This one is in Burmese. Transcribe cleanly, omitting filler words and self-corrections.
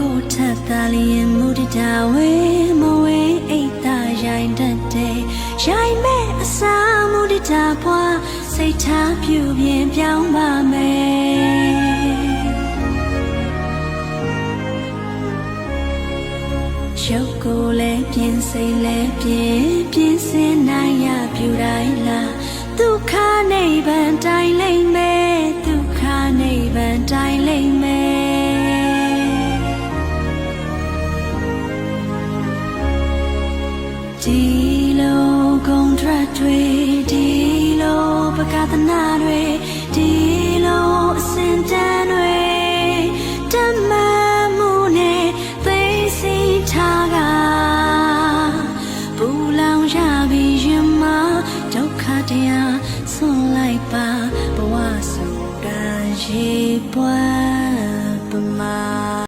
ကိုထပ်သားလျင်မူတတာဝဲမဝဲအိတ်သာရိုင်တတ်တဲ့ရိုင်မဲ့အစာမူတတာဘွားစိတ်ထားပြူပြင်းပြောင်းပါမယ်ရုပ်ကိုလည်းပြင်းစိတ်လည်းပြင်းစင်နိုင်ရပြူတိုင်းလားဒုက္ခနိဗ္ဗာန်တိုင်းလိမ့်မယ်ဒုက္ခနိဗ္ဗာန်တိုင်းလိမ့်မယ်ဒီလိုဂုဏ်ထက်တွေဒီလိုပကသနာတွေဒီလိုအစင်တန်းတွေတမမှုနဲ့သိစီထားကပူလောင်ရပြီးရင်မဒုက္ခတရားဆွန်လိုက်ပါဘဝစုကံရှိပွား